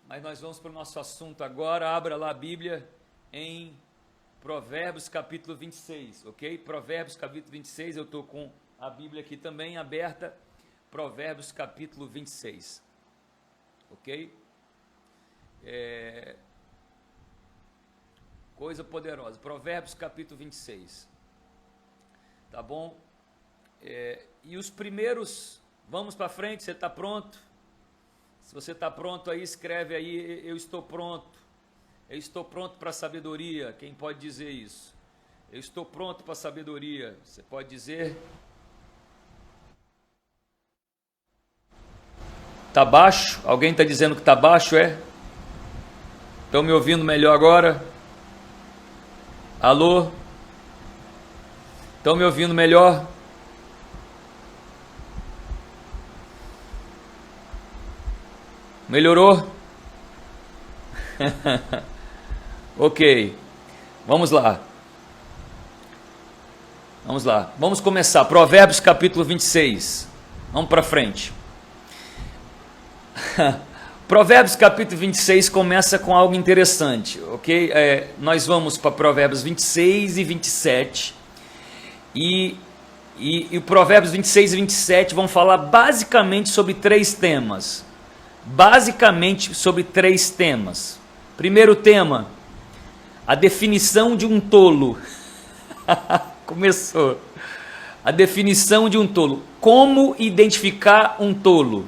Mas nós vamos para o nosso assunto agora. Abra lá a Bíblia em Provérbios capítulo 26, ok? Provérbios capítulo 26, eu estou com a Bíblia aqui também aberta. Provérbios capítulo 26, ok? Coisa poderosa. Provérbios capítulo 26, tá bom? E os primeiros, vamos para frente, você está pronto? Se você está pronto aí, escreve aí, eu estou pronto. Eu estou pronto para a sabedoria. Quem pode dizer isso? Eu estou pronto para a sabedoria. Você pode dizer? Está baixo? Alguém está dizendo que está baixo, é? Estão me ouvindo melhor agora? Alô? Estão me ouvindo melhor? Melhorou? Ok, vamos lá. Vamos começar. Provérbios capítulo 26. Vamos para frente. Provérbios capítulo 26 começa com algo interessante, ok? Nós vamos para Provérbios 26 e 27. E o Provérbios 26 e 27 vão falar basicamente sobre três temas. Primeiro tema, a definição de um tolo. Começou. A definição de um tolo. Como identificar um tolo?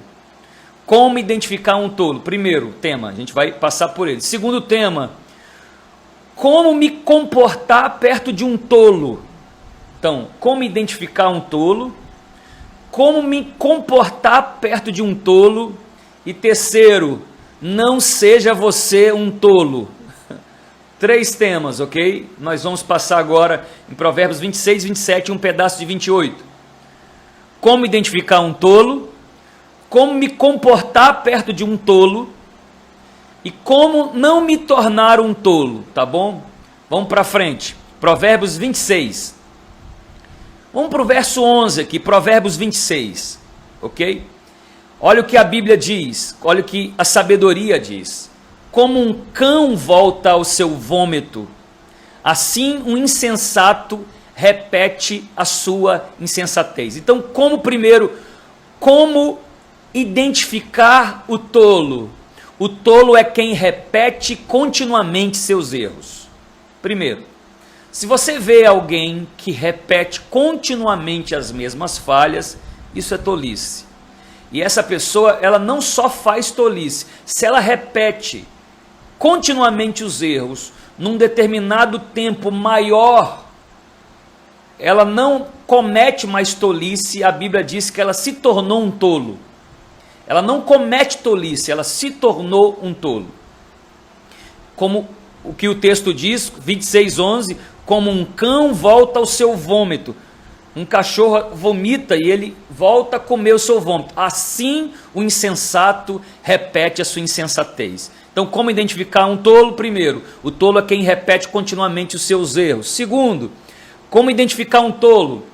Primeiro tema, a gente vai passar por ele. Segundo tema, como me comportar perto de um tolo? Então, como identificar um tolo? Como me comportar perto de um tolo? E terceiro, não seja você um tolo. Três temas, ok? Nós vamos passar agora em Provérbios 26, 27 e um pedaço de 28. Como identificar um tolo, como me comportar perto de um tolo e como não me tornar um tolo, tá bom? Vamos para frente. Provérbios 26. Vamos para o verso 11 aqui, Provérbios 26, ok? Olha o que a Bíblia diz, olha o que a sabedoria diz. Como um cão volta ao seu vômito, assim um insensato repete a sua insensatez. Então, como identificar o tolo? O tolo é quem repete continuamente seus erros. Primeiro, se você vê alguém que repete continuamente as mesmas falhas, isso é tolice. E essa pessoa, ela não só faz tolice, se ela repete continuamente os erros, num determinado tempo maior, ela não comete mais tolice, a Bíblia diz que ela se tornou um tolo. Ela não comete tolice, ela se tornou um tolo. Como o que o texto diz, 26:11, como um cão volta ao seu vômito. Um cachorro vomita e ele volta a comer o seu vômito. Assim o insensato repete a sua insensatez. Então, como identificar um tolo? Primeiro, o tolo é quem repete continuamente os seus erros. Segundo, como identificar um tolo?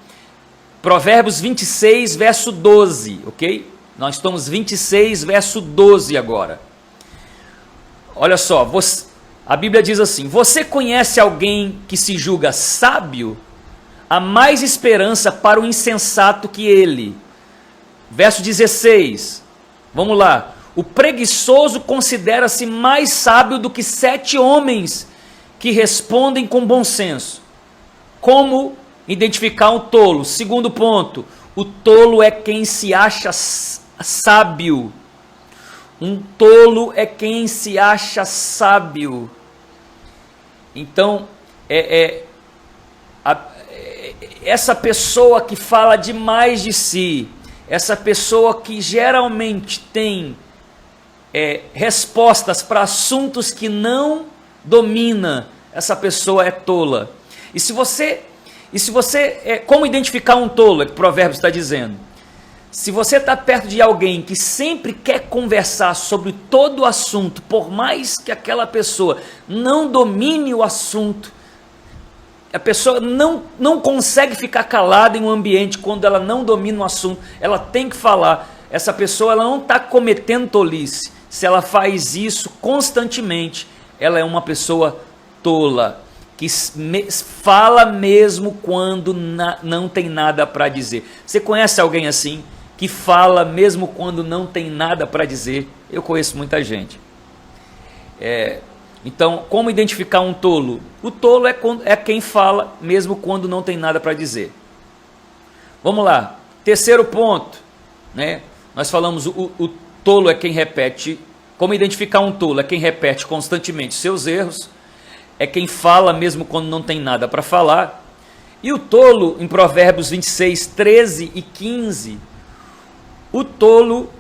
Provérbios 26, verso 12, ok? Nós estamos 26, verso 12 agora. Olha só, a Bíblia diz assim: você conhece alguém que se julga sábio? Há mais esperança para o insensato que ele. Verso 16, vamos lá. O preguiçoso considera-se mais sábio do que 7 homens que respondem com bom senso. Como identificar um tolo? Segundo ponto, o tolo é quem se acha sábio. Um tolo é quem se acha sábio. Então, essa pessoa que fala demais de si, essa pessoa que geralmente tem respostas para assuntos que não domina, essa pessoa é tola. Como identificar um tolo? É o que o provérbio está dizendo. Se você está perto de alguém que sempre quer conversar sobre todo o assunto, por mais que aquela pessoa não domine o assunto, a pessoa não consegue ficar calada em um ambiente quando ela não domina o assunto, ela tem que falar. essa pessoa ela não está cometendo tolice. Se ela faz isso constantemente, ela é uma pessoa tola, que fala mesmo quando não tem nada para dizer. Você conhece alguém assim, que fala mesmo quando não tem nada para dizer? Eu conheço muita gente. Então, como identificar um tolo? O tolo é quem fala mesmo quando não tem nada para dizer. Vamos lá, terceiro ponto, né? Nós falamos o tolo é quem repete. Como identificar um tolo? É quem repete constantemente seus erros, é quem fala mesmo quando não tem nada para falar. E o tolo, em Provérbios 26, 13 e 15, o tolo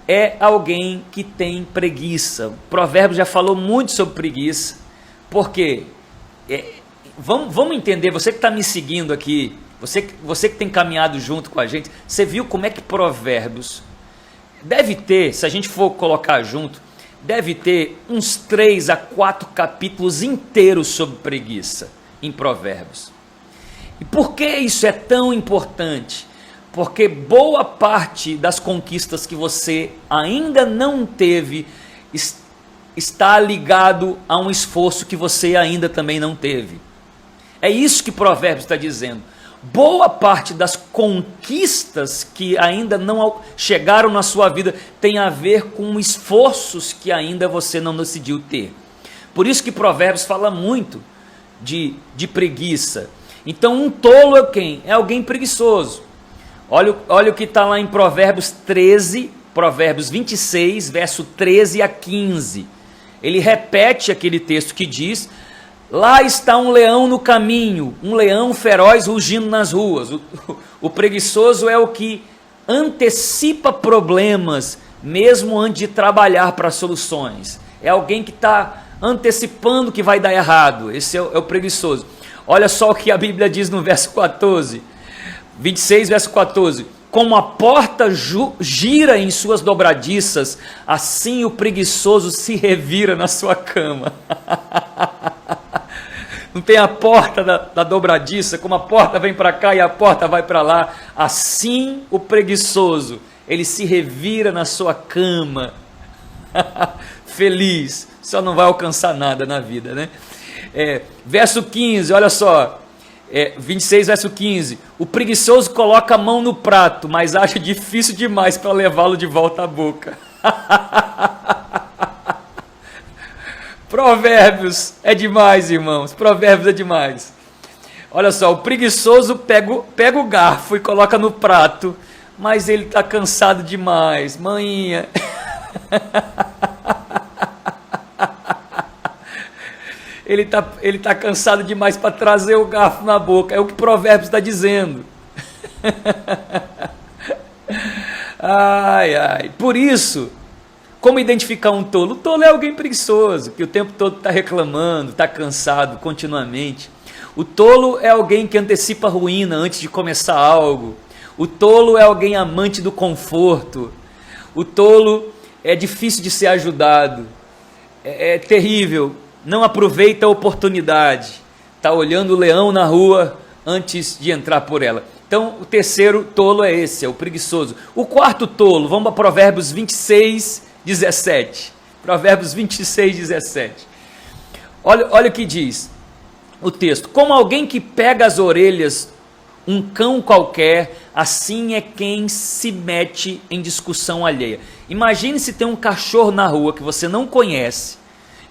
é alguém que tem preguiça. O Provérbios já falou muito sobre preguiça, porque vamos entender, você que está me seguindo aqui, você que tem caminhado junto com a gente, você viu como é que Provérbios deve ter, se a gente for colocar junto, deve ter uns 3 a 4 capítulos inteiros sobre preguiça em Provérbios. E por que isso é tão importante? Porque boa parte das conquistas que você ainda não teve está ligado a um esforço que você ainda também não teve. É isso que Provérbios está dizendo. Boa parte das conquistas que ainda não chegaram na sua vida tem a ver com esforços que ainda você não decidiu ter. Por isso que Provérbios fala muito de preguiça. Então um tolo é quem? É alguém preguiçoso. Olha o que está lá em Provérbios 13, Provérbios 26, verso 13 a 15. Ele repete aquele texto que diz: lá está um leão no caminho, um leão feroz rugindo nas ruas. O preguiçoso é o que antecipa problemas, mesmo antes de trabalhar para soluções. É alguém que está antecipando que vai dar errado. Esse é o preguiçoso. Olha só o que a Bíblia diz no verso 14, 26, verso 14. Como a porta gira em suas dobradiças, assim o preguiçoso se revira na sua cama. Não tem a porta da dobradiça, como a porta vem para cá e a porta vai para lá, assim o preguiçoso, ele se revira na sua cama, feliz, só não vai alcançar nada na vida, né? Verso 15, olha só, 26, verso 15, o preguiçoso coloca a mão no prato, mas acha difícil demais para levá-lo de volta à boca. Provérbios é demais, irmãos. Provérbios é demais. Olha só, o preguiçoso pega o garfo e coloca no prato, mas ele está cansado demais. Maninha. Ele tá cansado demais para trazer o garfo na boca. É o que Provérbios está dizendo. Ai, ai. Por isso, como identificar um tolo? O tolo é alguém preguiçoso, que o tempo todo está reclamando, está cansado continuamente. O tolo é alguém que antecipa a ruína antes de começar algo. O tolo é alguém amante do conforto. O tolo é difícil de ser ajudado. É terrível. Não aproveita a oportunidade. Está olhando o leão na rua antes de entrar por ela. Então, o terceiro tolo é esse, é o preguiçoso. O quarto tolo, vamos para Provérbios 26, 17. Provérbios 26, 17. Olha o que diz o texto. Como alguém que pega as orelhas, um cão qualquer, assim é quem se mete em discussão alheia. Imagine se tem um cachorro na rua que você não conhece,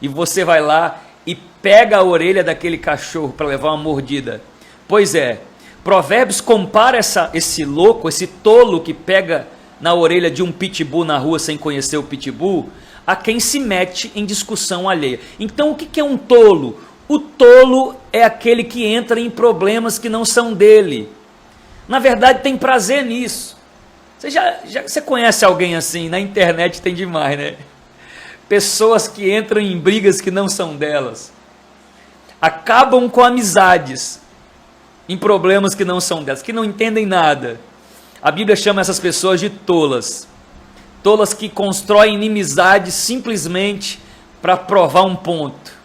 e você vai lá e pega a orelha daquele cachorro para levar uma mordida. Pois é, Provérbios compara esse louco, esse tolo que pega na orelha de um pitbull na rua sem conhecer o pitbull, a quem se mete em discussão alheia. Então o que é um tolo? O tolo é aquele que entra em problemas que não são dele. Na verdade tem prazer nisso. Você conhece alguém assim? Na internet tem demais, né? Pessoas que entram em brigas que não são delas. Acabam com amizades em problemas que não são delas, que não entendem nada. A Bíblia chama essas pessoas de tolas. Tolas que constroem inimizade simplesmente para provar um ponto.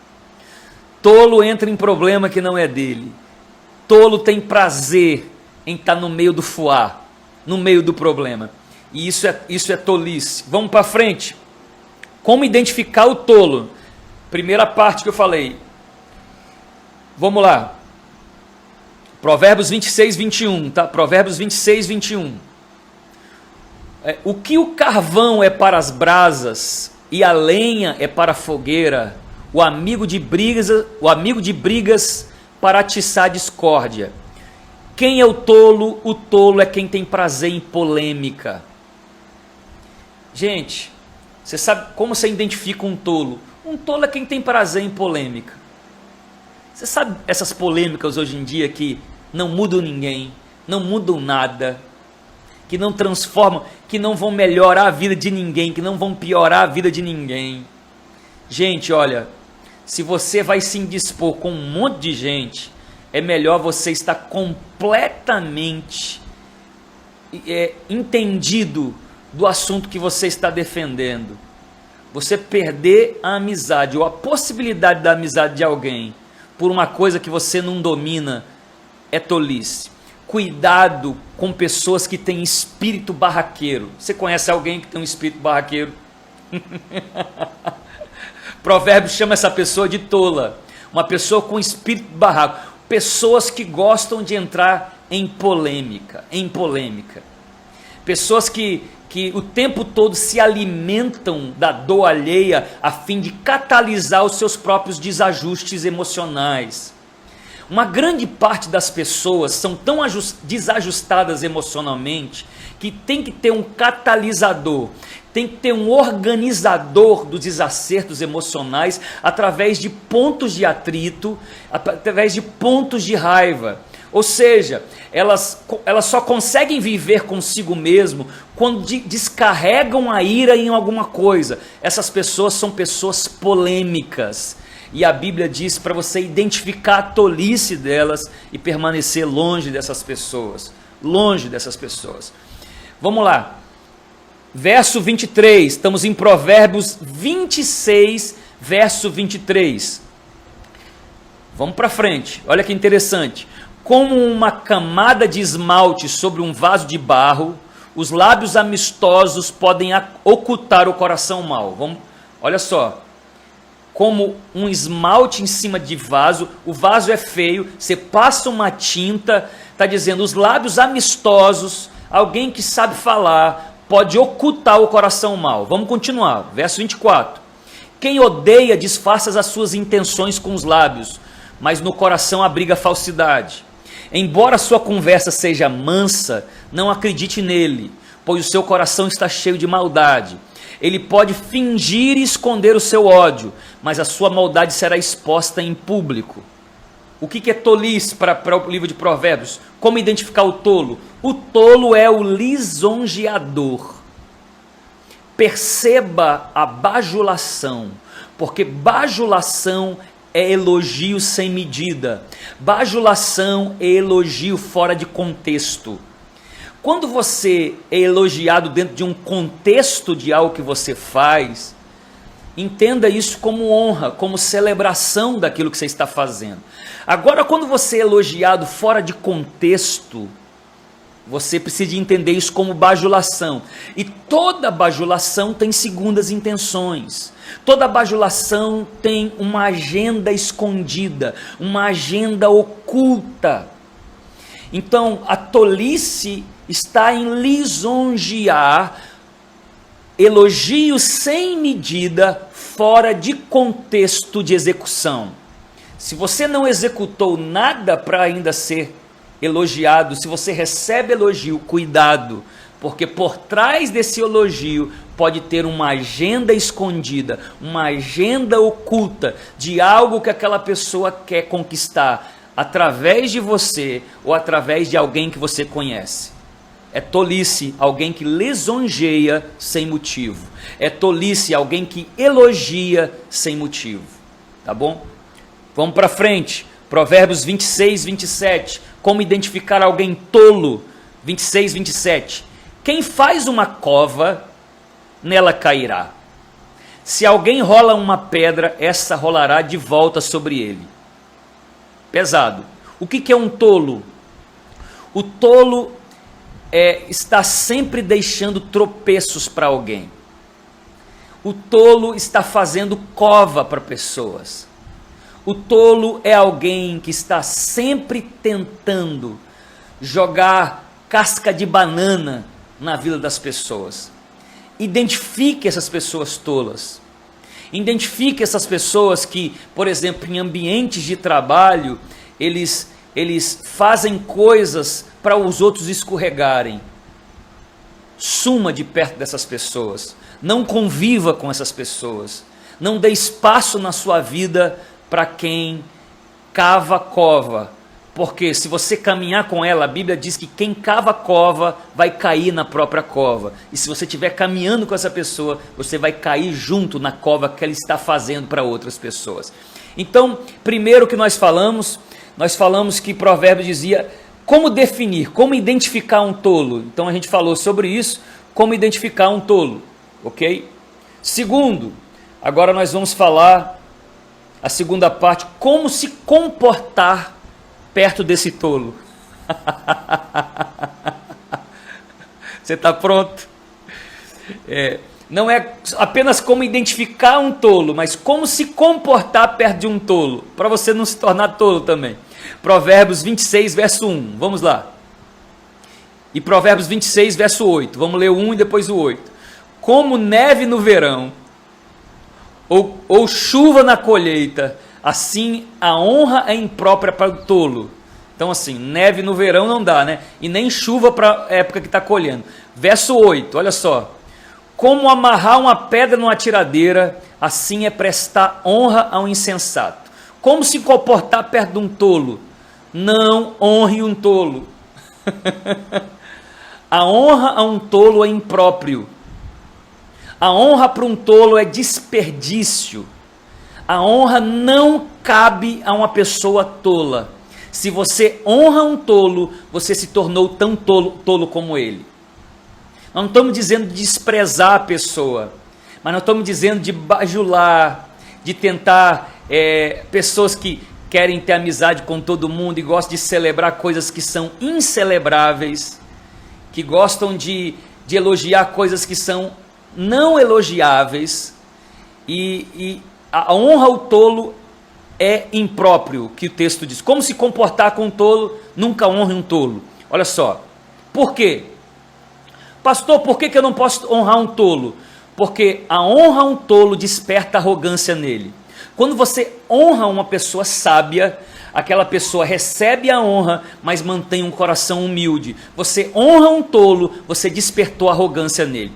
Tolo entra em problema que não é dele. Tolo tem prazer em estar no meio do fuá, no meio do problema. E isso é tolice. Vamos para frente. Como identificar o tolo? Primeira parte que eu falei. Vamos lá. Provérbios 26, 21, tá? Provérbios 26, 21. O que o carvão é para as brasas e a lenha é para a fogueira, o amigo de brigas para atiçar discórdia. Quem é o tolo? O tolo é quem tem prazer em polêmica. Gente, você sabe como você identifica um tolo? Um tolo é quem tem prazer em polêmica. Você sabe essas polêmicas hoje em dia que não mudam ninguém, não mudam nada, que não transformam, que não vão melhorar a vida de ninguém, que não vão piorar a vida de ninguém. Gente, olha, se você vai se indispor com um monte de gente, é melhor você estar completamente entendido do assunto que você está defendendo. Você perder a amizade ou a possibilidade da amizade de alguém por uma coisa que você não domina é tolice. Cuidado com pessoas que têm espírito barraqueiro. Você conhece alguém que tem um espírito barraqueiro? Provérbios chama essa pessoa de tola. Uma pessoa com espírito barraco. Pessoas que gostam de entrar em polêmica. Pessoas que o tempo todo se alimentam da dor alheia a fim de catalisar os seus próprios desajustes emocionais. Uma grande parte das pessoas são tão desajustadas emocionalmente que tem que ter um catalisador, tem que ter um organizador dos desacertos emocionais através de pontos de atrito, através de pontos de raiva. Ou seja, elas só conseguem viver consigo mesmo quando descarregam a ira em alguma coisa. Essas pessoas são pessoas polêmicas. E a Bíblia diz para você identificar a tolice delas e permanecer longe dessas pessoas. Longe dessas pessoas. Vamos lá. Verso 23. Estamos em Provérbios 26, verso 23. Vamos para frente. Olha que interessante. Como uma camada de esmalte sobre um vaso de barro, os lábios amistosos podem ocultar o coração mau. Olha só. Como um esmalte em cima de vaso, o vaso é feio, você passa uma tinta, está dizendo, os lábios amistosos, alguém que sabe falar, pode ocultar o coração mau. Vamos continuar, verso 24. Quem odeia disfarça as suas intenções com os lábios, mas no coração abriga falsidade. Embora sua conversa seja mansa, não acredite nele, pois o seu coração está cheio de maldade. Ele pode fingir e esconder o seu ódio, mas a sua maldade será exposta em público. O que é tolice para o livro de Provérbios? Como identificar o tolo? O tolo é o lisonjeador. Perceba a bajulação, porque bajulação é elogio sem medida. Bajulação é elogio fora de contexto. Quando você é elogiado dentro de um contexto de algo que você faz, entenda isso como honra, como celebração daquilo que você está fazendo. Agora, quando você é elogiado fora de contexto, você precisa entender isso como bajulação. E toda bajulação tem segundas intenções. Toda bajulação tem uma agenda escondida, uma agenda oculta. Então, a tolice está em lisonjear, elogio sem medida, fora de contexto de execução. Se você não executou nada para ainda ser elogiado, se você recebe elogio, cuidado, porque por trás desse elogio pode ter uma agenda escondida, uma agenda oculta de algo que aquela pessoa quer conquistar através de você ou através de alguém que você conhece. É tolice alguém que lisonjeia sem motivo. É tolice alguém que elogia sem motivo. Tá bom? Vamos para frente. Provérbios 26, 27. Como identificar alguém tolo? 26, 27. Quem faz uma cova, nela cairá. Se alguém rola uma pedra, essa rolará de volta sobre ele. Pesado. O que é um tolo? O tolo está sempre deixando tropeços para alguém. O tolo está fazendo cova para pessoas. O tolo é alguém que está sempre tentando jogar casca de banana na vida das pessoas. Identifique essas pessoas tolas. Identifique essas pessoas que, por exemplo, em ambientes de trabalho, eles fazem coisas para os outros escorregarem. Suma de perto dessas pessoas. Não conviva com essas pessoas. Não dê espaço na sua vida para quem cava cova. Porque se você caminhar com ela, a Bíblia diz que quem cava cova vai cair na própria cova. E se você estiver caminhando com essa pessoa, você vai cair junto na cova que ela está fazendo para outras pessoas. Então, primeiro que nós falamos que Provérbios dizia como definir, como identificar um tolo. Então a gente falou sobre isso, como identificar um tolo, ok? Segundo, agora nós vamos falar a segunda parte, como se comportar perto desse tolo. Você está pronto? Não é apenas como identificar um tolo, mas como se comportar perto de um tolo, para você não se tornar tolo também. Provérbios 26, verso 1, vamos lá. E Provérbios 26, verso 8, vamos ler o 1 e depois o 8. Como neve no verão, ou chuva na colheita, assim a honra é imprópria para o tolo. Então assim, neve no verão não dá, né? E nem chuva para a época que está colhendo. Verso 8, olha só. Como amarrar uma pedra numa tiradeira, assim é prestar honra ao insensato. Como se comportar perto de um tolo? Não honre um tolo. A honra a um tolo é impróprio. A honra para um tolo é desperdício. A honra não cabe a uma pessoa tola. Se você honra um tolo, você se tornou tão tolo como ele. Nós não estamos dizendo de desprezar a pessoa, mas nós estamos dizendo de bajular, de tentar, pessoas que querem ter amizade com todo mundo e gostam de celebrar coisas que são incelebráveis, que gostam de elogiar coisas que são não elogiáveis, e a honra ao tolo é impróprio, que o texto diz. Como se comportar com um tolo? Nunca honre um tolo. Olha só, por quê? Pastor, por que eu não posso honrar um tolo? Porque a honra a um tolo desperta arrogância nele. Quando você honra uma pessoa sábia, aquela pessoa recebe a honra, mas mantém um coração humilde. Você honra um tolo, você despertou arrogância nele.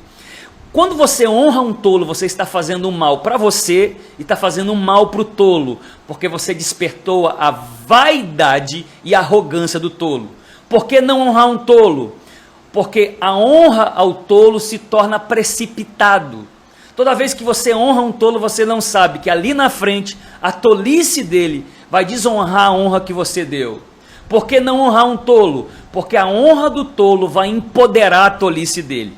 Quando você honra um tolo, você está fazendo um mal para você e está fazendo um mal para o tolo, porque você despertou a vaidade e a arrogância do tolo. Por que não honrar um tolo? Porque a honra ao tolo se torna precipitado. Toda vez que você honra um tolo, você não sabe que ali na frente, a tolice dele vai desonrar a honra que você deu. Por que não honrar um tolo? Porque a honra do tolo vai empoderar a tolice dele.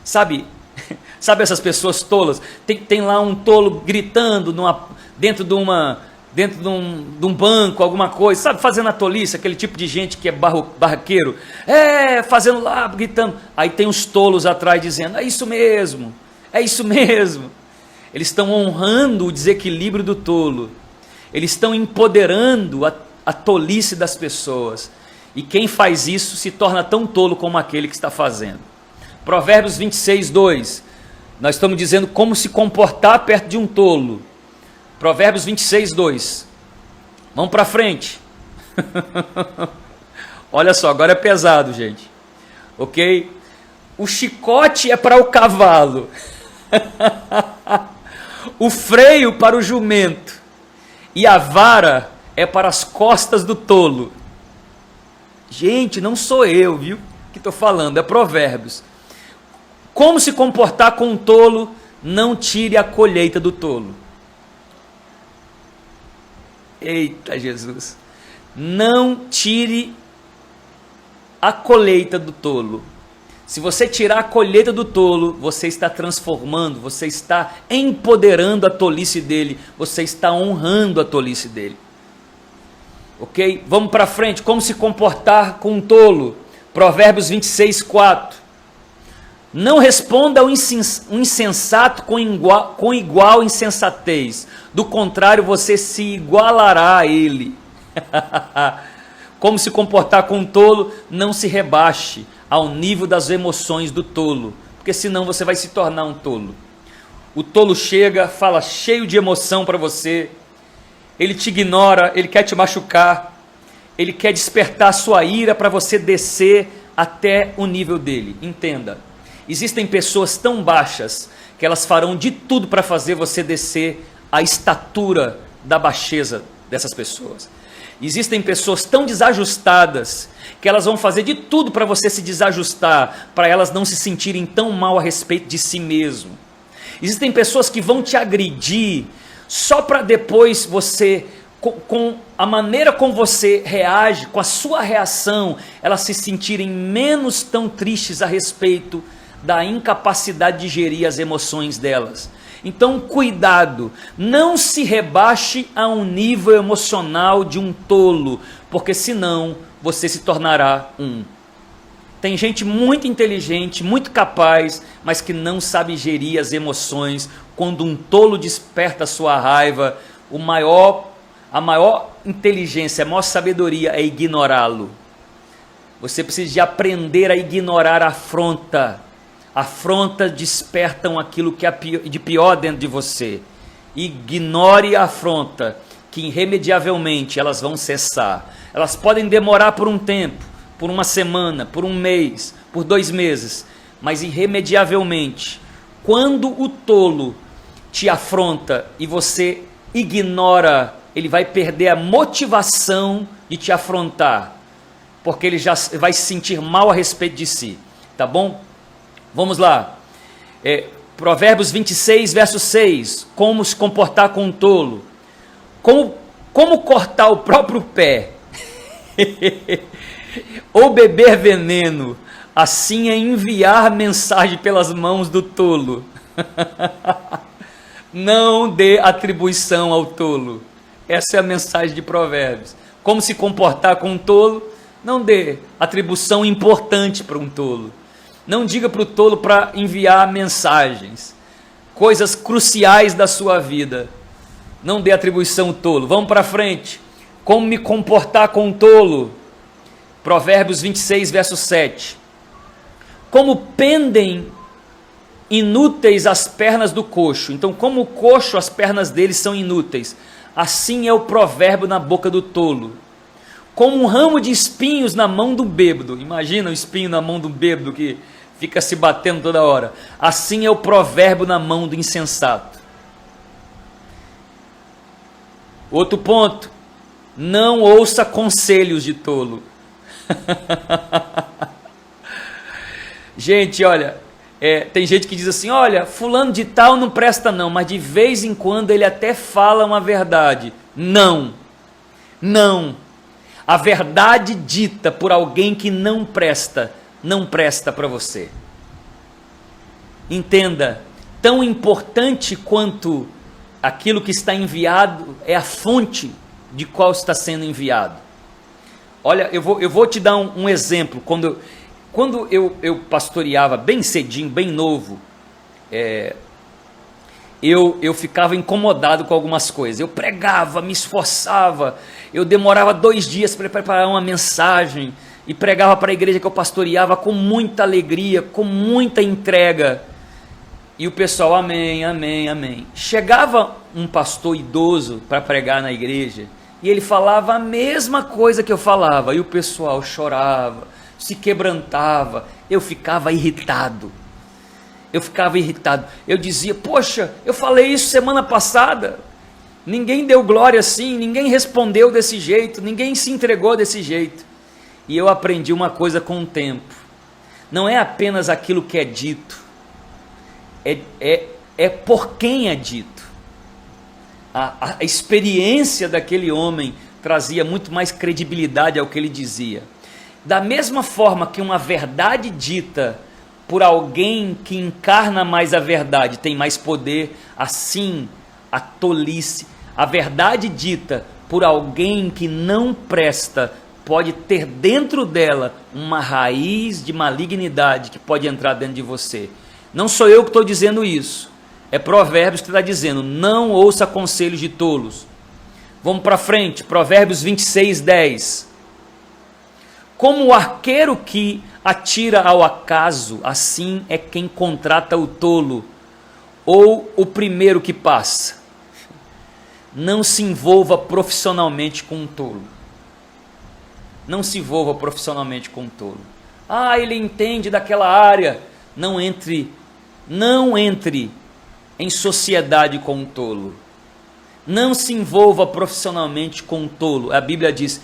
Sabe essas pessoas tolas? Tem lá um tolo gritando dentro de um banco, alguma coisa, sabe, fazendo a tolice, aquele tipo de gente que é barraqueiro, fazendo lá, gritando. Aí tem os tolos atrás dizendo, é isso mesmo. Eles estão honrando o desequilíbrio do tolo. Eles estão empoderando a tolice das pessoas. E quem faz isso se torna tão tolo como aquele que está fazendo. Provérbios 26, 2. Nós estamos dizendo como se comportar perto de um tolo. Provérbios 26, 2. Vamos para frente. Olha só, agora é pesado, gente. Ok? O chicote é para o cavalo. O freio para o jumento. E a vara é para as costas do tolo. Gente, não sou eu, viu? Que estou falando, é Provérbios. Como se comportar com um tolo? Não tire a colheita do tolo. Eita Jesus! Não tire a colheita do tolo. Se você tirar a colheita do tolo, você está transformando, você está empoderando a tolice dele, você está honrando a tolice dele. Ok? Vamos para frente. Como se comportar com um tolo? Provérbios 26, 4. Não responda ao insensato com igual insensatez. Do contrário, você se igualará a ele. Como se comportar com um tolo? Não se rebaixe ao nível das emoções do tolo, porque senão você vai se tornar um tolo. O tolo chega, fala cheio de emoção para você, ele te ignora, ele quer te machucar, ele quer despertar sua ira para você descer até o nível dele. Entenda, existem pessoas tão baixas que elas farão de tudo para fazer você descer à estatura da baixeza dessas pessoas. Existem pessoas tão desajustadas que elas vão fazer de tudo para você se desajustar, para elas não se sentirem tão mal a respeito de si mesmo. Existem pessoas que vão te agredir só para depois você, com a maneira como você reage, com a sua reação, elas se sentirem menos tão tristes a respeito da incapacidade de gerir as emoções delas. Então, cuidado, não se rebaixe a um nível emocional de um tolo, porque senão você se tornará um. Tem gente muito inteligente, muito capaz, mas que não sabe gerir as emoções. Quando um tolo desperta a sua raiva, a maior inteligência, a maior sabedoria é ignorá-lo. Você precisa de aprender a ignorar a afronta. Afrontas despertam aquilo que é de pior dentro de você. Ignore a afronta, que irremediavelmente elas vão cessar. Elas podem demorar por um tempo, por uma semana, por um mês, por 2 meses, mas irremediavelmente, quando o tolo te afronta e você ignora, ele vai perder a motivação de te afrontar, porque ele já vai se sentir mal a respeito de si, tá bom? Vamos lá, Provérbios 26, verso 6, como se comportar com um tolo, como cortar o próprio pé, ou beber veneno, assim é enviar mensagem pelas mãos do tolo. Não dê atribuição ao tolo, essa é a mensagem de Provérbios. Como se comportar com um tolo? Não dê atribuição importante para um tolo. Não diga para o tolo para enviar mensagens, coisas cruciais da sua vida. Não dê atribuição ao tolo. Vamos para frente. Como me comportar com um tolo? Provérbios 26, verso 7. Como pendem inúteis as pernas do coxo. Então, como o coxo, as pernas dele são inúteis. Assim é o provérbio na boca do tolo. Como um ramo de espinhos na mão do bêbado. Imagina o espinho na mão do bêbado que fica se batendo toda hora. Assim é o provérbio na mão do insensato. Outro ponto. Não ouça conselhos de tolo. Gente, olha, tem gente que diz assim, olha, fulano de tal não presta não, mas de vez em quando ele até fala uma verdade. Não, não. A verdade dita por alguém que não presta para você. Entenda, tão importante quanto aquilo que está enviado é a fonte de qual está sendo enviado. Olha, eu vou te dar um exemplo. Quando eu pastoreava bem cedinho, bem novo, eu ficava incomodado com algumas coisas. Eu pregava, me esforçava, eu demorava 2 dias para preparar uma mensagem e pregava para a igreja que eu pastoreava com muita alegria, com muita entrega. E o pessoal, amém, amém, amém. Chegava um pastor idoso para pregar na igreja e ele falava a mesma coisa que eu falava e o pessoal chorava, se quebrantava. Eu ficava irritado. Eu dizia, poxa, eu falei isso semana passada, ninguém deu glória assim, ninguém respondeu desse jeito, ninguém se entregou desse jeito. E eu aprendi uma coisa com o tempo, não é apenas aquilo que é dito, é por quem é dito. A experiência daquele homem trazia muito mais credibilidade ao que ele dizia. Da mesma forma que uma verdade dita por alguém que encarna mais a verdade tem mais poder, assim a tolice, a verdade dita por alguém que não presta pode ter dentro dela uma raiz de malignidade que pode entrar dentro de você. Não sou eu que estou dizendo isso. É Provérbios que está dizendo, não ouça conselhos de tolos. Vamos para frente, Provérbios 26, 10. Como o arqueiro que atira ao acaso, assim é quem contrata o tolo, ou o primeiro que passa. Não se envolva profissionalmente com um tolo. Não se envolva profissionalmente com um tolo. Ah, ele entende daquela área. Não entre em sociedade com um tolo. Não se envolva profissionalmente com um tolo. A Bíblia diz,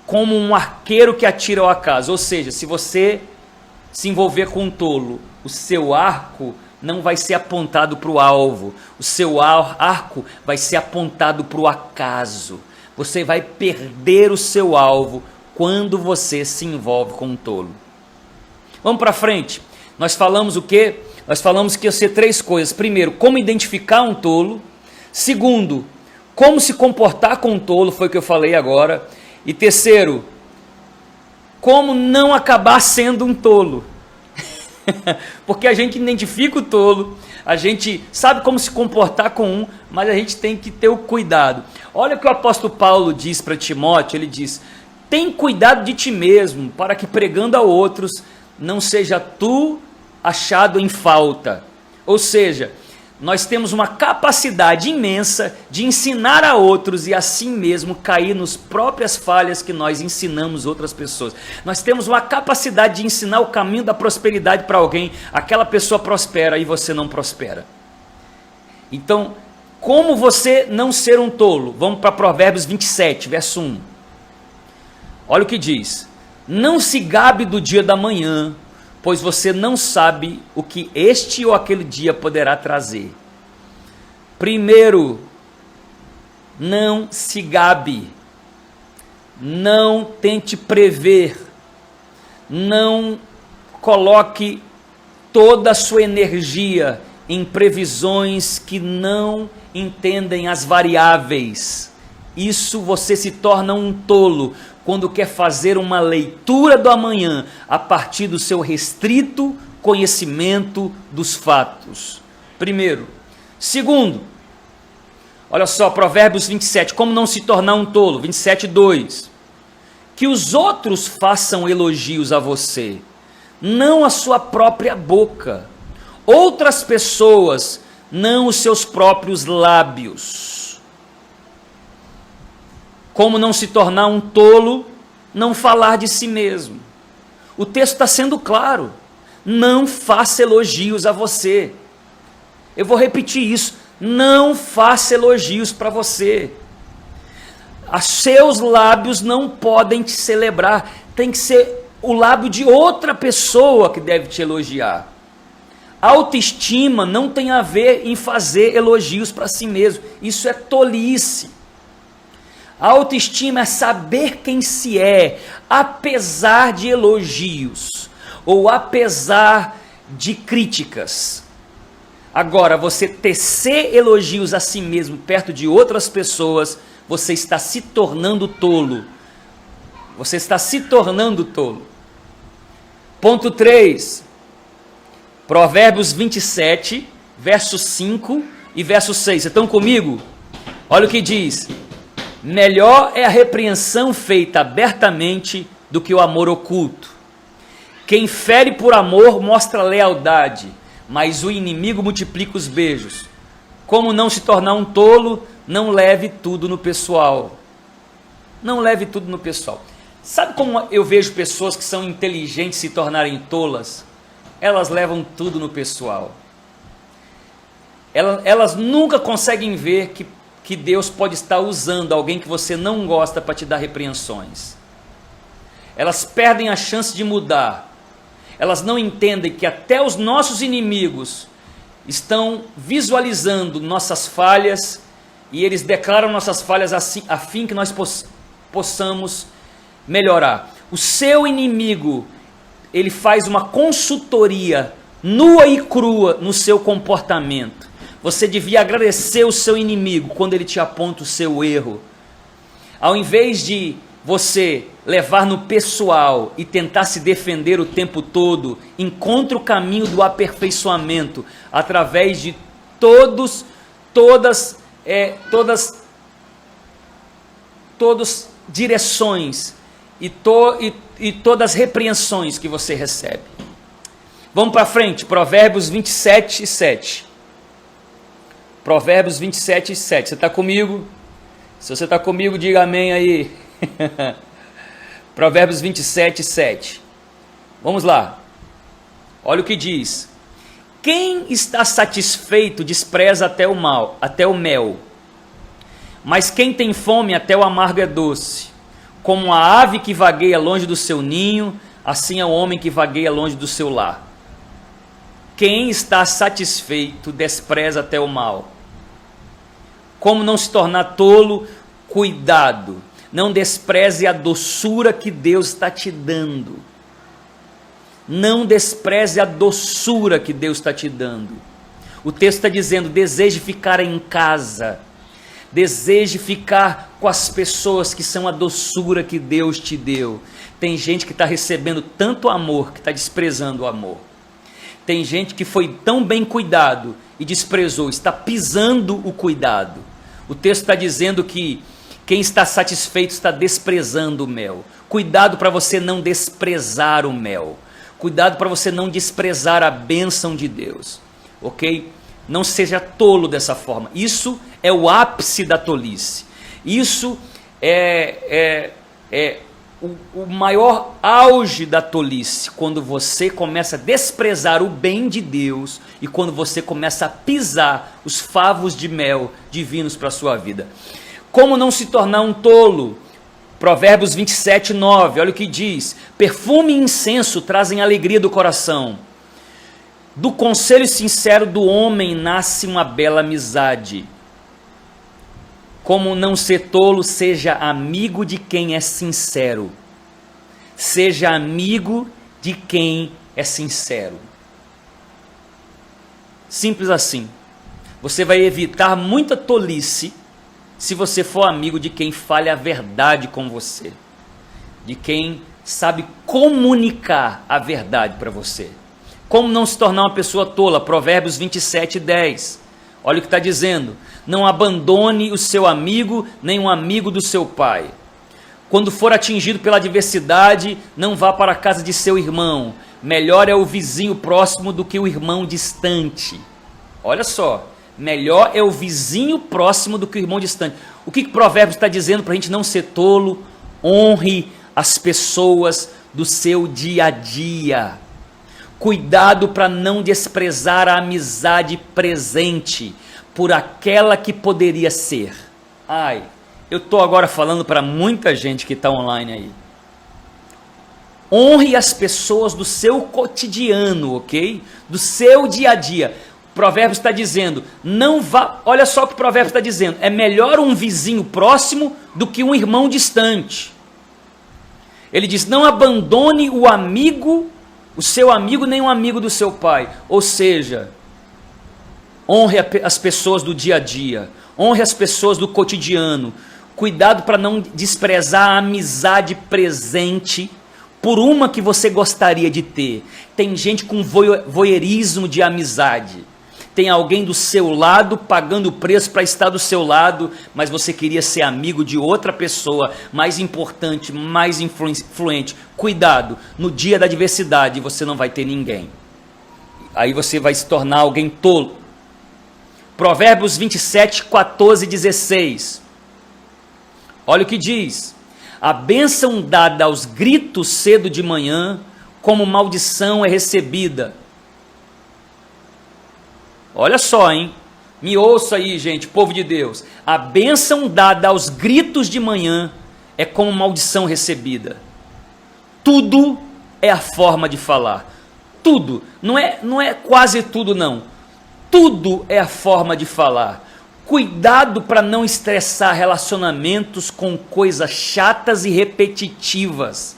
como um arqueiro que atira ao acaso. Ou seja, se você se envolver com um tolo, o seu arco não vai ser apontado para o alvo. O seu arco vai ser apontado para o acaso. Você vai perder o seu alvo quando você se envolve com um tolo. Vamos para frente. Nós falamos o quê? Nós falamos que ia ser três coisas. Primeiro, como identificar um tolo. Segundo, como se comportar com um tolo, foi o que eu falei agora. E terceiro, como não acabar sendo um tolo. Porque a gente identifica o tolo, a gente sabe como se comportar com um, mas a gente tem que ter o cuidado. Olha o que o apóstolo Paulo diz para Timóteo, ele diz, tem cuidado de ti mesmo, para que pregando a outros, não seja tu achado em falta. Ou seja, nós temos uma capacidade imensa de ensinar a outros e assim mesmo cair nas próprias falhas que nós ensinamos outras pessoas. Nós temos uma capacidade de ensinar o caminho da prosperidade para alguém, aquela pessoa prospera e você não prospera. Então, como você não ser um tolo? Vamos para Provérbios 27, verso 1. Olha o que diz, não se gabe do dia da manhã, pois você não sabe o que este ou aquele dia poderá trazer. Primeiro, não se gabe, não tente prever, não coloque toda a sua energia em previsões que não entendem as variáveis. Isso você se torna um tolo quando quer fazer uma leitura do amanhã a partir do seu restrito conhecimento dos fatos. Primeiro. Segundo, olha só, Provérbios 27, como não se tornar um tolo, 27, 2. Que os outros façam elogios a você, não a sua própria boca. Outras pessoas, não os seus próprios lábios. Como não se tornar um tolo, não falar de si mesmo. O texto está sendo claro. Não faça elogios a você. Eu vou repetir isso. Não faça elogios para você. Os seus lábios não podem te celebrar. Tem que ser o lábio de outra pessoa que deve te elogiar. Autoestima não tem a ver em fazer elogios para si mesmo. Isso é tolice. A autoestima é saber quem se é, apesar de elogios, ou apesar de críticas. Agora, você tecer elogios a si mesmo perto de outras pessoas, você está se tornando tolo. Você está se tornando tolo. Ponto 3. Provérbios 27, verso 5 e verso 6. Vocês estão comigo? Olha o que diz. Melhor é a repreensão feita abertamente do que o amor oculto. Quem fere por amor mostra lealdade, mas o inimigo multiplica os beijos. Como não se tornar um tolo, não leve tudo no pessoal. Não leve tudo no pessoal. Sabe como eu vejo pessoas que são inteligentes se tornarem tolas? Elas levam tudo no pessoal. Elas nunca conseguem ver que Deus pode estar usando alguém que você não gosta para te dar repreensões. Elas perdem a chance de mudar. Elas não entendem que até os nossos inimigos estão visualizando nossas falhas e eles declaram nossas falhas assim, a fim que nós possamos melhorar. O seu inimigo, ele faz uma consultoria nua e crua no seu comportamento. Você devia agradecer o seu inimigo quando ele te aponta o seu erro. Ao invés de você levar no pessoal e tentar se defender o tempo todo, encontre o caminho do aperfeiçoamento através de todas direções e todas as repreensões que você recebe. Vamos para frente, Provérbios 27, 7. Provérbios 27, 7. Você está comigo? Se você está comigo, diga amém aí. Provérbios 27, 7. Vamos lá. Olha o que diz. Quem está satisfeito despreza até o mel. Mas quem tem fome até o amargo é doce. Como a ave que vagueia longe do seu ninho, assim é o homem que vagueia longe do seu lar. Quem está satisfeito despreza até o mal. Como não se tornar tolo? Cuidado, não despreze a doçura que Deus está te dando. Não despreze a doçura que Deus está te dando. O texto está dizendo, deseje ficar em casa. Deseje ficar com as pessoas que são a doçura que Deus te deu. Tem gente que está recebendo tanto amor que está desprezando o amor. Tem gente que foi tão bem cuidado e desprezou, está pisando o cuidado. O texto está dizendo que quem está satisfeito está desprezando o mel. Cuidado para você não desprezar o mel. Cuidado para você não desprezar a bênção de Deus. Ok? Não seja tolo dessa forma. Isso é o ápice da tolice. Isso é o maior auge da tolice, quando você começa a desprezar o bem de Deus e quando você começa a pisar os favos de mel divinos para a sua vida. Como não se tornar um tolo? Provérbios 27, 9, olha o que diz. Perfume e incenso trazem alegria do coração. Do conselho sincero do homem nasce uma bela amizade. Como não ser tolo, seja amigo de quem é sincero. Seja amigo de quem é sincero. Simples assim. Você vai evitar muita tolice se você for amigo de quem fale a verdade com você. De quem sabe comunicar a verdade para você. Como não se tornar uma pessoa tola? Provérbios 27, 10. Olha o que está dizendo. Não abandone o seu amigo, nem um amigo do seu pai. Quando for atingido pela adversidade, não vá para a casa de seu irmão. Melhor é o vizinho próximo do que o irmão distante. Olha só. Melhor é o vizinho próximo do que o irmão distante. O que Provérbios está dizendo para a gente não ser tolo? Honre as pessoas do seu dia a dia. Cuidado para não desprezar a amizade presente por aquela que poderia ser. Ai, eu estou agora falando para muita gente que está online aí. Honre as pessoas do seu cotidiano, ok? Do seu dia a dia. Provérbios está dizendo, não vá, olha só o que o Provérbios está dizendo, é melhor um vizinho próximo do que um irmão distante. Ele diz, não abandone o amigo, o seu amigo, nem um amigo do seu pai. Ou seja, honre as pessoas do dia a dia, honre as pessoas do cotidiano. Cuidado para não desprezar a amizade presente por uma que você gostaria de ter. Tem gente com voyeurismo de amizade. Tem alguém do seu lado pagando o preço para estar do seu lado, mas você queria ser amigo de outra pessoa mais importante, mais influente. Cuidado, no dia da adversidade você não vai ter ninguém. Aí você vai se tornar alguém tolo. Provérbios 27, 14 e 16. Olha o que diz. A bênção dada aos gritos cedo de manhã, como maldição é recebida. Olha só, hein? Me ouça aí, gente, povo de Deus. A bênção dada aos gritos de manhã é como maldição recebida. Tudo é a forma de falar. Tudo. Não é quase tudo, não. Tudo é a forma de falar. Cuidado para não estressar relacionamentos com coisas chatas e repetitivas.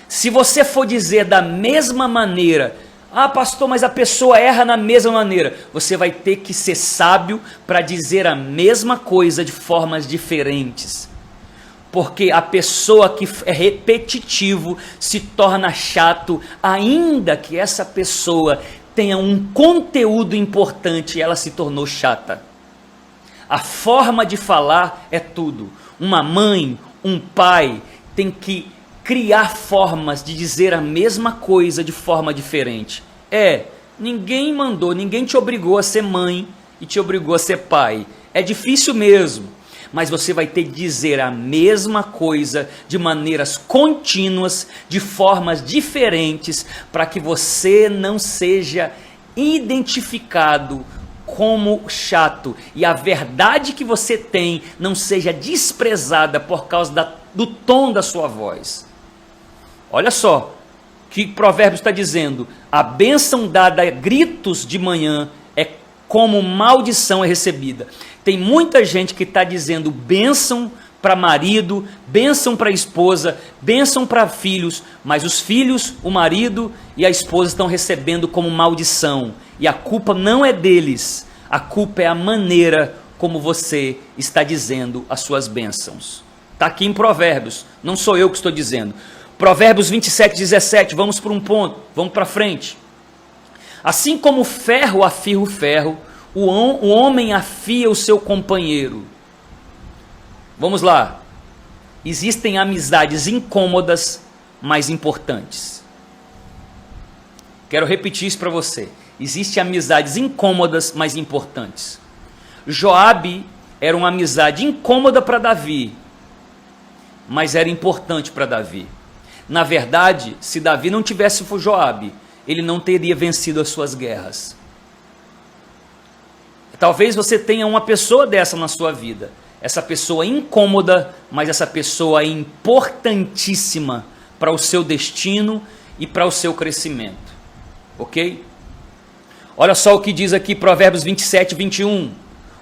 Se você for dizer da mesma maneira, ah, pastor, mas a pessoa erra na mesma maneira, você vai ter que ser sábio para dizer a mesma coisa de formas diferentes. Porque a pessoa que é repetitivo se torna chato, ainda que essa pessoa tenha um conteúdo importante, ela se tornou chata. A forma de falar é tudo. Uma mãe, um pai tem que criar formas de dizer a mesma coisa de forma diferente. Ninguém mandou, ninguém te obrigou a ser mãe e te obrigou a ser pai. É difícil mesmo, mas você vai ter que dizer a mesma coisa de maneiras contínuas, de formas diferentes, para que você não seja identificado como chato e a verdade que você tem não seja desprezada por causa do tom da sua voz. Olha só o que Provérbios está dizendo: a bênção dada a gritos de manhã é como maldição é recebida. Tem muita gente que está dizendo bênção para marido, bênção para esposa, bênção para filhos, mas os filhos, o marido e a esposa estão recebendo como maldição. E a culpa não é deles, a culpa é a maneira como você está dizendo as suas bênçãos. Está aqui em Provérbios, não sou eu que estou dizendo. Provérbios 27:17, vamos para um ponto, vamos para frente. Assim como o ferro afia o ferro, o homem afia o seu companheiro. Vamos lá. Existem amizades incômodas, mas importantes. Quero repetir isso para você. Existem amizades incômodas, mas importantes. Joabe era uma amizade incômoda para Davi, mas era importante para Davi. Na verdade, se Davi não tivesse Joabe, ele não teria vencido as suas guerras. Talvez você tenha uma pessoa dessa na sua vida. Essa pessoa incômoda, mas essa pessoa é importantíssima para o seu destino e para o seu crescimento. Ok? Olha só o que diz aqui Provérbios 27:21.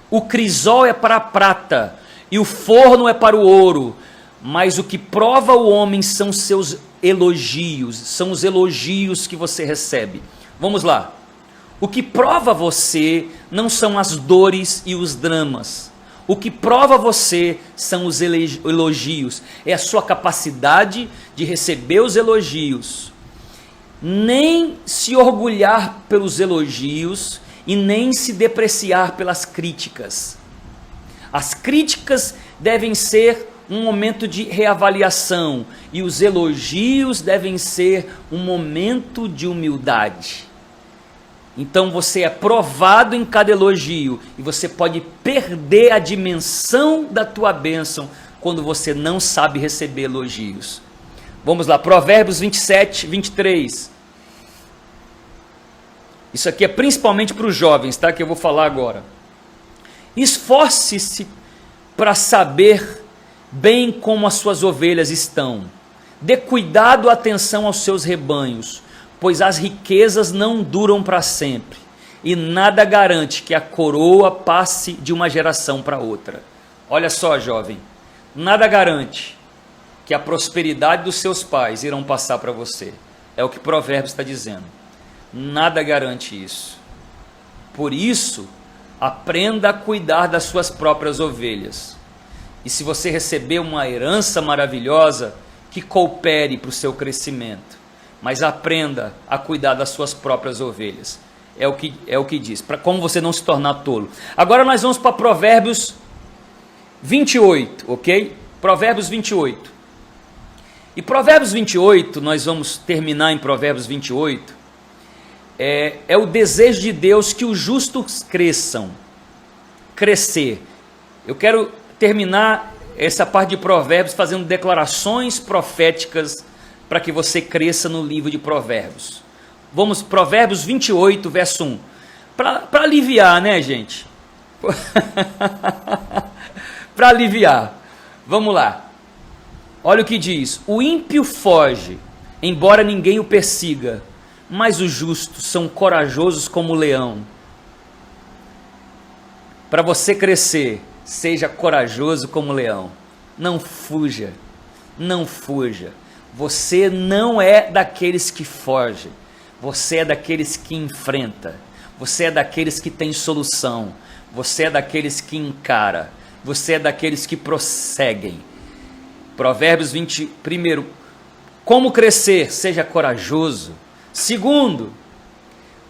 O crisol é para a prata e o forno é para o ouro, mas o que prova o homem são seus elogios, são os elogios que você recebe. Vamos lá. O que prova você não são as dores e os dramas. O que prova você são os elogios, é a sua capacidade de receber os elogios. Nem se orgulhar pelos elogios e nem se depreciar pelas críticas. As críticas devem ser um momento de reavaliação e os elogios devem ser um momento de humildade. Então você é provado em cada elogio e você pode perder a dimensão da tua bênção quando você não sabe receber elogios. Vamos lá, Provérbios 27:23. Isso aqui é principalmente para os jovens, tá? Que eu vou falar agora. Esforce-se para saber bem como as suas ovelhas estão. Dê cuidado, atenção aos seus rebanhos, pois as riquezas não duram para sempre, e nada garante que a coroa passe de uma geração para outra. Olha só, jovem, nada garante que a prosperidade dos seus pais irão passar para você. É o que Provérbios está dizendo. Nada garante isso. Por isso, aprenda a cuidar das suas próprias ovelhas. E se você receber uma herança maravilhosa, que coopere para o seu crescimento. Mas aprenda a cuidar das suas próprias ovelhas. É o que diz, para como você não se tornar tolo. Agora nós vamos para Provérbios 28, ok? Provérbios 28. E Provérbios 28, nós vamos terminar em Provérbios 28, é o desejo de Deus que os justos crescer. Eu quero terminar essa parte de Provérbios fazendo declarações proféticas para que você cresça no livro de Provérbios. Vamos, Provérbios 28, verso 1. Para aliviar, né, gente? Para aliviar. Vamos lá. Olha o que diz. O ímpio foge, embora ninguém o persiga, mas os justos são corajosos como o leão. Para você crescer, seja corajoso como o leão. Não fuja. Não fuja. Você não é daqueles que fogem. Você é daqueles que enfrenta. Você é daqueles que tem solução. Você é daqueles que encara. Você é daqueles que prosseguem. Provérbios 20, primeiro, como crescer? Seja corajoso. Segundo,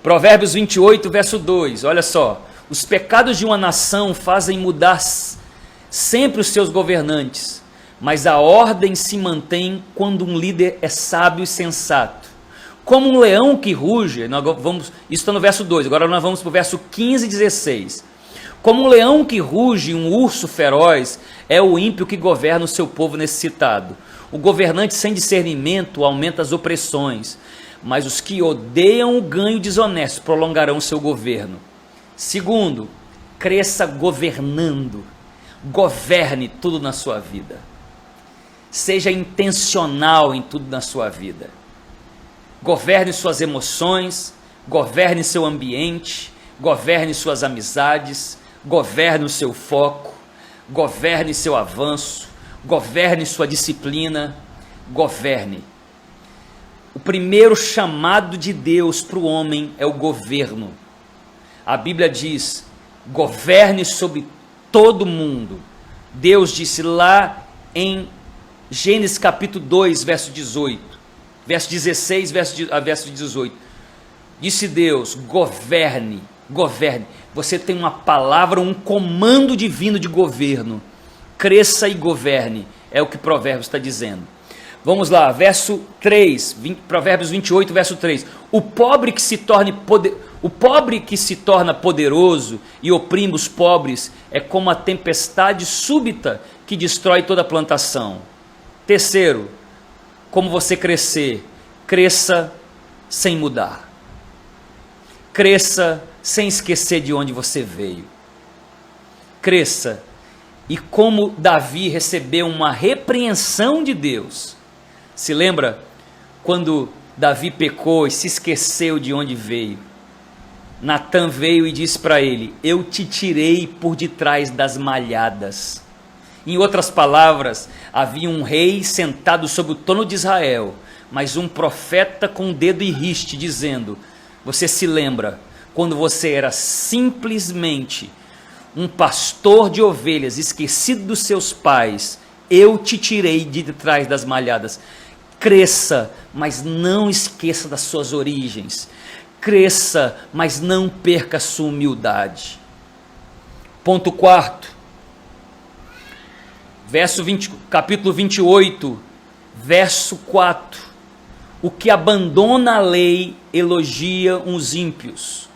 Provérbios 28, verso 2, olha só. Os pecados de uma nação fazem mudar sempre os seus governantes, mas a ordem se mantém quando um líder é sábio e sensato. Como um leão que ruge, isso está no verso 2, agora nós vamos para o verso 15 e 16. Como um leão que ruge e um urso feroz, é o ímpio que governa o seu povo necessitado. O governante sem discernimento aumenta as opressões, mas os que odeiam o ganho desonesto prolongarão o seu governo. Segundo, cresça governando. Governe tudo na sua vida. Seja intencional em tudo na sua vida. Governe suas emoções, governe seu ambiente, governe suas amizades, governe o seu foco, governe seu avanço, governe sua disciplina, governe. O primeiro chamado de Deus para o homem é o governo. A Bíblia diz, governe sobre todo mundo. Deus disse lá em Gênesis capítulo 2, verso 18, verso 16, verso 18, disse Deus, governe, governe. Você tem uma palavra, um comando divino de governo. Cresça e governe, é o que Provérbios está dizendo. Vamos lá, verso 3, Provérbios 28, verso 3. O pobre que se torna poderoso e oprime os pobres é como a tempestade súbita que destrói toda a plantação. Terceiro, como você crescer? Cresça sem mudar. Cresça sem esquecer de onde você veio. Cresça. E como Davi recebeu uma repreensão de Deus. Se lembra quando Davi pecou e se esqueceu de onde veio? Natã veio e disse para ele, eu te tirei por detrás das malhadas. Em outras palavras, havia um rei sentado sobre o trono de Israel, mas um profeta com o dedo em riste, dizendo, você se lembra, quando você era simplesmente um pastor de ovelhas, esquecido dos seus pais, eu te tirei de trás das malhadas. Cresça, mas não esqueça das suas origens. Cresça, mas não perca a sua humildade. Ponto 4. Capítulo 28, verso 4. O que abandona a lei elogia os ímpios,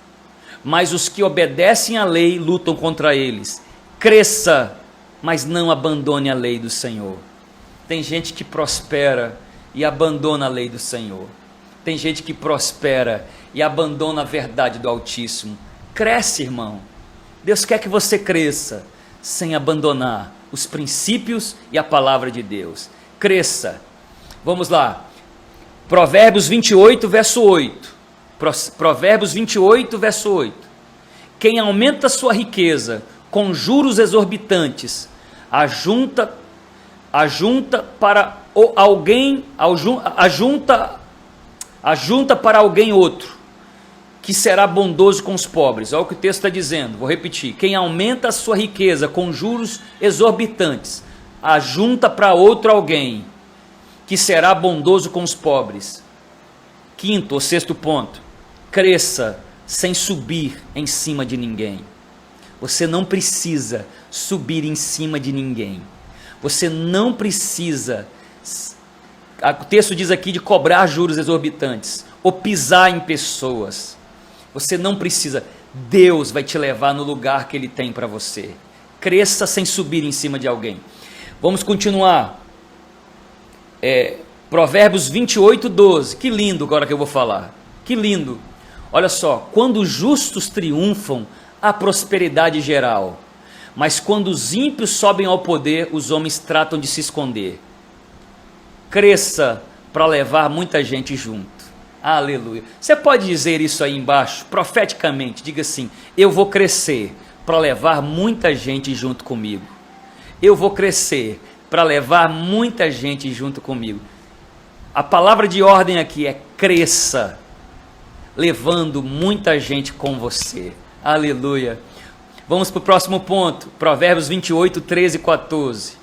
mas os que obedecem à lei lutam contra eles. Cresça, mas não abandone a lei do Senhor. Tem gente que prospera e abandona a lei do Senhor. Tem gente que prospera e abandona a verdade do Altíssimo. Cresce, irmão. Deus quer que você cresça, sem abandonar os princípios e a palavra de Deus. Cresça. Vamos lá. Provérbios 28, verso 8. Provérbios 28, verso 8. Quem aumenta sua riqueza com juros exorbitantes, ajunta para alguém outro, que será bondoso com os pobres. Olha o que o texto está dizendo, vou repetir. Quem aumenta a sua riqueza com juros exorbitantes, ajunta para outro alguém, que será bondoso com os pobres. Quinto ou sexto ponto, cresça sem subir em cima de ninguém. Você não precisa subir em cima de ninguém. Você não precisa, o texto diz aqui, de cobrar juros exorbitantes, ou pisar em pessoas. Você não precisa, Deus vai te levar no lugar que Ele tem para você. Cresça sem subir em cima de alguém. Vamos continuar. Provérbios 28, 12. Que lindo agora que eu vou falar. Que lindo. Olha só, quando os justos triunfam, há prosperidade geral. Mas quando os ímpios sobem ao poder, os homens tratam de se esconder. Cresça para levar muita gente junto. Aleluia. Você pode dizer isso aí embaixo, profeticamente, diga assim, eu vou crescer para levar muita gente junto comigo. Eu vou crescer para levar muita gente junto comigo. A palavra de ordem aqui é cresça, levando muita gente com você. Aleluia. Vamos para o próximo ponto, Provérbios 28, 13 e 14.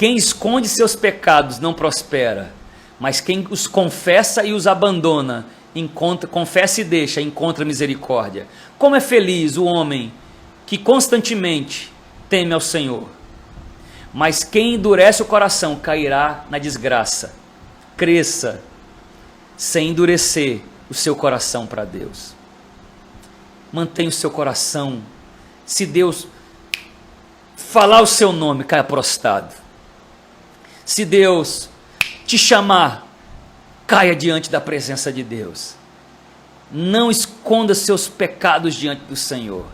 Quem esconde seus pecados não prospera, mas quem os confessa e os abandona, confessa e deixa, encontra misericórdia. Como é feliz o homem que constantemente teme ao Senhor. Mas quem endurece o coração cairá na desgraça. Cresça sem endurecer o seu coração para Deus. Mantenha o seu coração. Se Deus falar o seu nome, caia prostrado. Se Deus te chamar, caia diante da presença de Deus. Não esconda seus pecados diante do Senhor.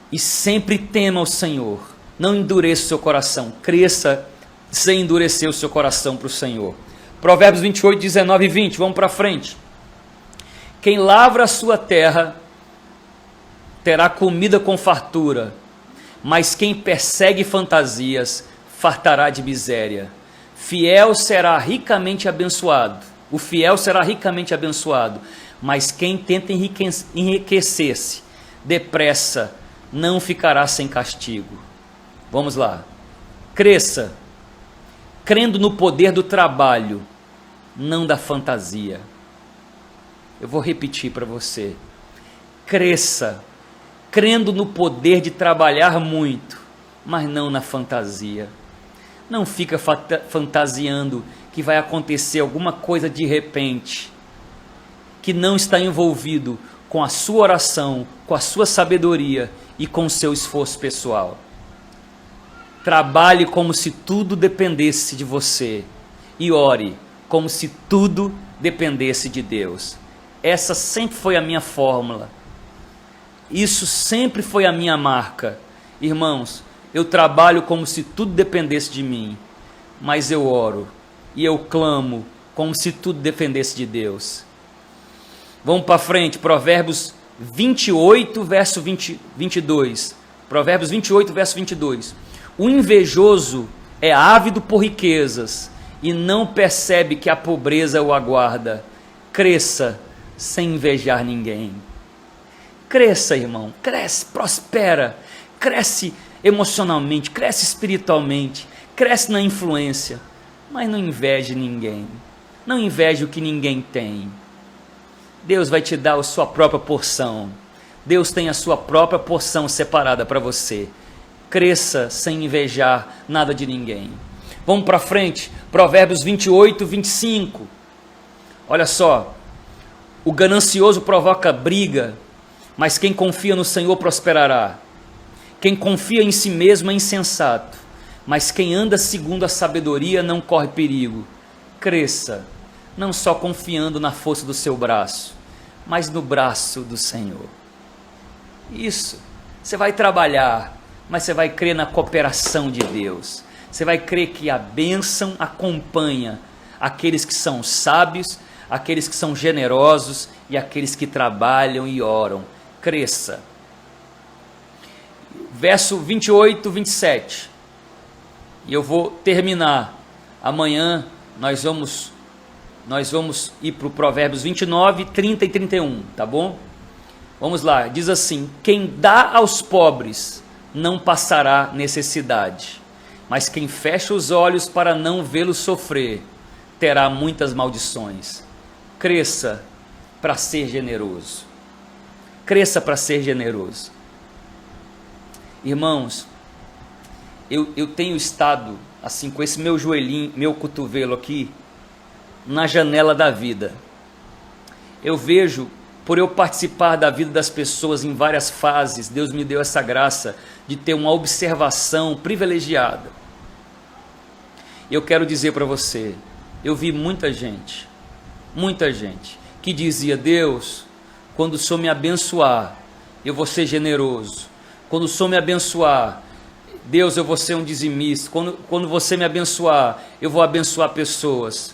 E sempre tema o Senhor. Não endureça o seu coração. Cresça sem endurecer o seu coração para o Senhor. Provérbios 28, 19 e 20. Vamos para frente. Quem lavra a sua terra terá comida com fartura, mas quem persegue fantasias fartará de miséria. Fiel será ricamente abençoado. O fiel será ricamente abençoado, mas quem tenta enriquecer-se depressa não ficará sem castigo. Vamos lá. Cresça, crendo no poder do trabalho, não da fantasia. Eu vou repetir para você. Cresça, crendo no poder de trabalhar muito, mas não na fantasia. Não fica fantasiando que vai acontecer alguma coisa de repente, que não está envolvido com a sua oração, com a sua sabedoria e com o seu esforço pessoal. Trabalhe como se tudo dependesse de você e ore como se tudo dependesse de Deus. Essa sempre foi a minha fórmula. Isso sempre foi a minha marca. Irmãos, eu trabalho como se tudo dependesse de mim, mas eu oro e eu clamo como se tudo dependesse de Deus. Vamos para frente, Provérbios 28, verso 22. Provérbios 28, verso 22. O invejoso é ávido por riquezas e não percebe que a pobreza o aguarda. Cresça sem invejar ninguém. Cresça, irmão, cresce, prospera, cresce emocionalmente, cresce espiritualmente, cresce na influência, mas não inveje ninguém. Não inveje o que ninguém tem. Deus vai te dar a sua própria porção. Deus tem a sua própria porção separada para você. Cresça sem invejar nada de ninguém. Vamos para frente, Provérbios 28, 25. Olha só, o ganancioso provoca briga, mas quem confia no Senhor prosperará. Quem confia em si mesmo é insensato, mas quem anda segundo a sabedoria não corre perigo. Cresça, não só confiando na força do seu braço, mas no braço do Senhor. Isso, você vai trabalhar, mas você vai crer na cooperação de Deus. Você vai crer que a bênção acompanha aqueles que são sábios, aqueles que são generosos e aqueles que trabalham e oram. Cresça. Verso 28, 27. E eu vou terminar. Amanhã nós vamos ir para o Provérbios 29, 30 e 31, tá bom? Vamos lá, diz assim: quem dá aos pobres não passará necessidade, mas quem fecha os olhos para não vê-los sofrer, terá muitas maldições. Cresça para ser generoso. Cresça para ser generoso. Irmãos, eu tenho estado assim com esse meu joelhinho, meu cotovelo aqui, na janela da vida. Eu vejo, por eu participar da vida das pessoas em várias fases, Deus me deu essa graça de ter uma observação privilegiada. Eu quero dizer para você, eu vi muita gente que dizia: Deus, quando o Senhor me abençoar, eu vou ser generoso. Quando o Senhor me abençoar, Deus, eu vou ser um dizimista. Quando você me abençoar, eu vou abençoar pessoas.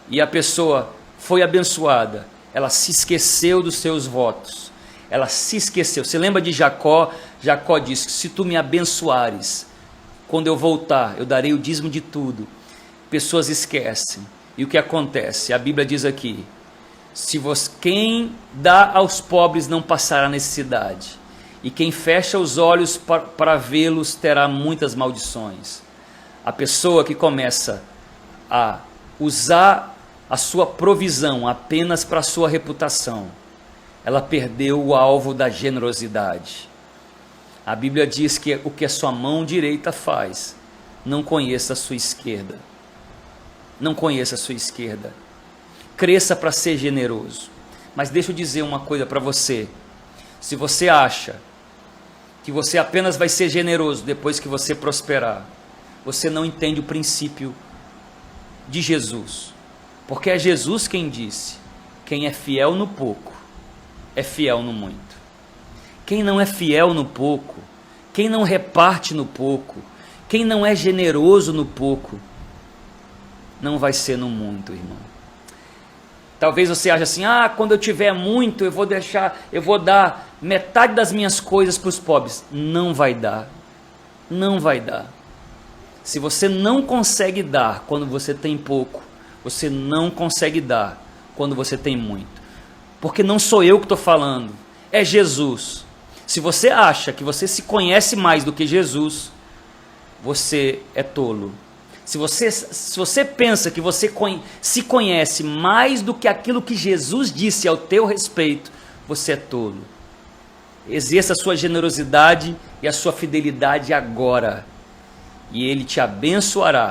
E a pessoa foi abençoada, ela se esqueceu dos seus votos. Ela se esqueceu. Você lembra de Jacó? Jacó disse: se tu me abençoares, quando eu voltar, eu darei o dízimo de tudo. Pessoas esquecem. E o que acontece? A Bíblia diz aqui: quem dá aos pobres não passará necessidade, e quem fecha os olhos para vê-los terá muitas maldições. A pessoa que começa a usar a sua provisão apenas para a sua reputação, ela perdeu o alvo da generosidade. A Bíblia diz que o que a sua mão direita faz, não conheça a sua esquerda. Não conheça a sua esquerda. Cresça para ser generoso. Mas deixa eu dizer uma coisa para você. Se você acha que você apenas vai ser generoso depois que você prosperar, você não entende o princípio de Jesus. Porque é Jesus quem disse: quem é fiel no pouco, é fiel no muito. Quem não é fiel no pouco, quem não reparte no pouco, quem não é generoso no pouco, não vai ser no muito, irmão. Talvez você ache assim: quando eu tiver muito, eu vou dar metade das minhas coisas para os pobres. Não vai dar. Não vai dar. Se você não consegue dar quando você tem pouco, você não consegue dar quando você tem muito. Porque não sou eu que estou falando, é Jesus. Se você acha que você se conhece mais do que Jesus, você é tolo. Se você pensa que você se conhece mais do que aquilo que Jesus disse ao teu respeito, você é tolo. Exerça a sua generosidade e a sua fidelidade agora, e Ele te abençoará